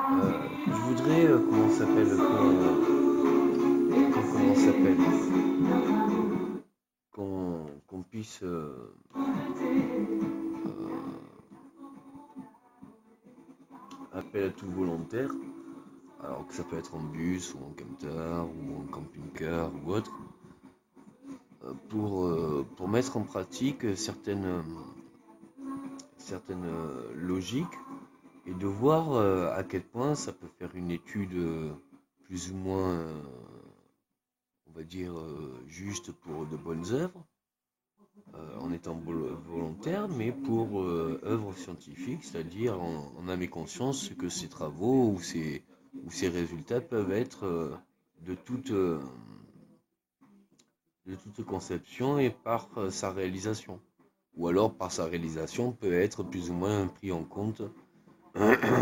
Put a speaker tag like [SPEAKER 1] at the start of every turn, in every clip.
[SPEAKER 1] Je voudrais, comment ça s'appelle, comment ça s'appelle, qu'on puisse appeler à tout volontaire, alors que ça peut être en bus ou en camtar ou en camping-car ou autre, pour mettre en pratique certaines logiques et de voir à quel point ça peut faire une étude plus ou moins, on va dire, juste pour de bonnes œuvres, en étant volontaire, mais pour œuvres scientifiques, c'est-à-dire en âme et conscience que ces travaux ou ces résultats peuvent être de toute, euh, de toute conception et par sa réalisation. Ou alors par sa réalisation peut être plus ou moins pris en compte.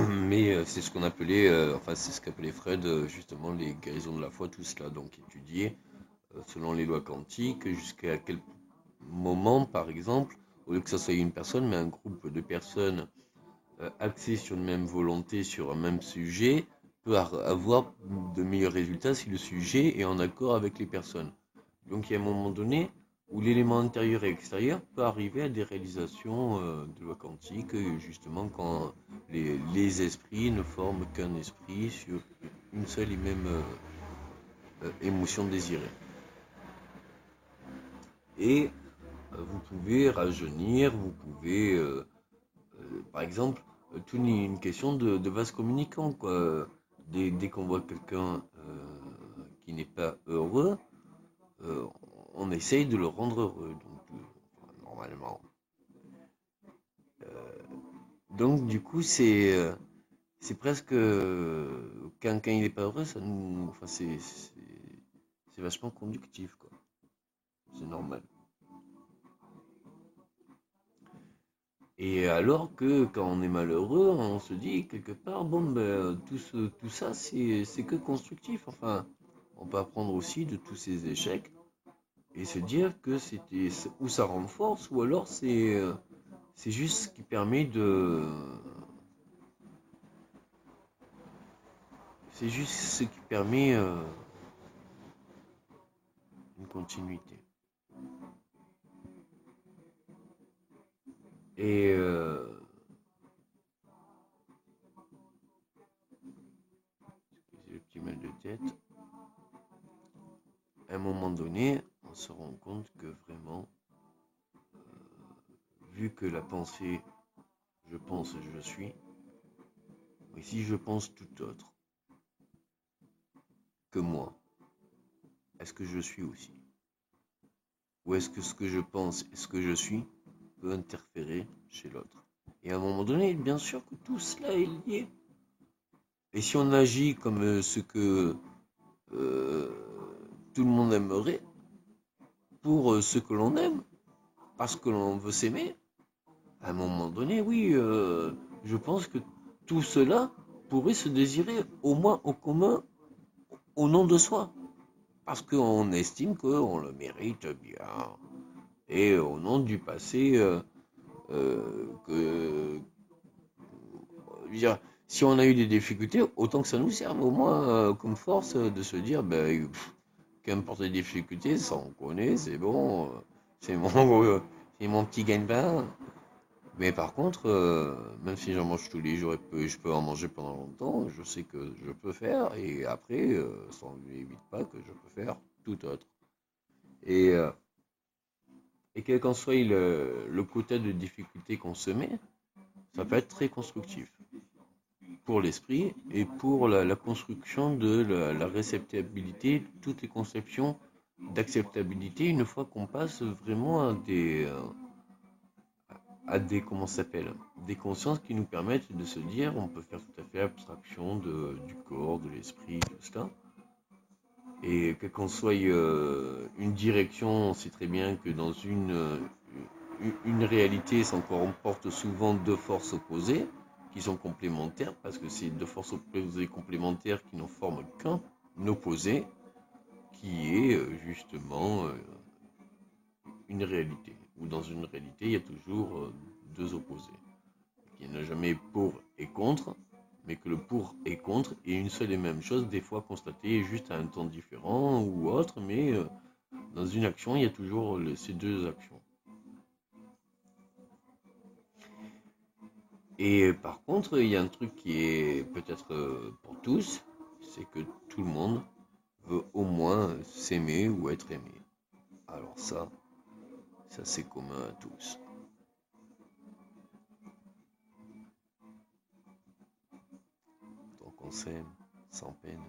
[SPEAKER 1] Mais c'est ce qu'on appelait, enfin c'est ce qu'appelait Fred justement les guérisons de la foi, tout cela donc étudié selon les lois quantiques, jusqu'à quel moment par exemple, au lieu que ça soit une personne, mais un groupe de personnes axées sur une même volonté, sur un même sujet, peut avoir de meilleurs résultats si le sujet est en accord avec les personnes. Donc il y a un moment donné où l'élément intérieur et extérieur peut arriver à des réalisations de loi quantique, justement quand les esprits ne forment qu'un esprit sur une seule et même émotion désirée. Et vous pouvez rajeunir, vous pouvez, par exemple, tout n'est une question de vase communicant, quoi. Dès qu'on voit quelqu'un qui n'est pas heureux, euh, on essaye de le rendre heureux, donc normalement. Donc du coup, c'est presque quand il est pas heureux, ça nous, enfin c'est vachement conductif, quoi. C'est normal. Et alors que quand on est malheureux, on se dit quelque part, bon ben tout ça c'est que constructif. Enfin, on peut apprendre aussi de tous ces échecs et se dire que c'était ou ça renforce ou alors c'est juste ce qui permet de c'est juste ce qui permet une continuité. Et j'ai le petit mal de tête. À un moment donné, on se rend compte que vraiment, vu que la pensée, je pense, je suis, mais si je pense tout autre que moi, est-ce que je suis aussi? Ou est-ce que ce que je pense et ce que je suis peut interférer chez l'autre? Et à un moment donné, bien sûr que tout cela est lié. Et si on agit comme ce que euh, tout le monde aimerait, pour ce que l'on aime, parce que l'on veut s'aimer, à un moment donné, oui, je pense que tout cela pourrait se désirer au moins au commun, au nom de soi, parce qu'on estime qu'on le mérite bien, et au nom du passé, dire, si on a eu des difficultés, autant que ça nous serve au moins comme force de se dire, ben, qu'importe les difficultés, ça on connaît, c'est bon, c'est mon, c'est mon petit gagne-pain. Mais par contre, même si j'en mange tous les jours et je peux en manger pendant longtemps, je sais que je peux faire et après, ça n'évite pas que je peux faire tout autre. Et, euh, et quel qu'en soit le quota de difficulté qu'on se met, ça peut être très constructif pour l'esprit et pour la construction de la réceptabilité, toutes les conceptions d'acceptabilité une fois qu'on passe vraiment à des, comment ça s'appelle, des consciences qui nous permettent de se dire, on peut faire tout à fait abstraction du corps, de l'esprit, de cela. Et quelle qu'en soit une direction, on sait très bien que dans une réalité, ça comporte souvent deux forces opposées qui sont complémentaires, parce que c'est deux forces opposées complémentaires qui n'en forment qu'un opposé, qui est justement une réalité. Ou dans une réalité, il y a toujours deux opposés. Il n'y en a jamais pour et contre, mais que le pour et contre est une seule et même chose, des fois constatée juste à un temps différent ou autre, mais dans une action, il y a toujours ces deux actions. Et par contre, il y a un truc qui est peut-être pour tous, c'est que tout le monde veut au moins s'aimer ou être aimé. Alors ça c'est commun à tous. Donc on s'aime sans peine.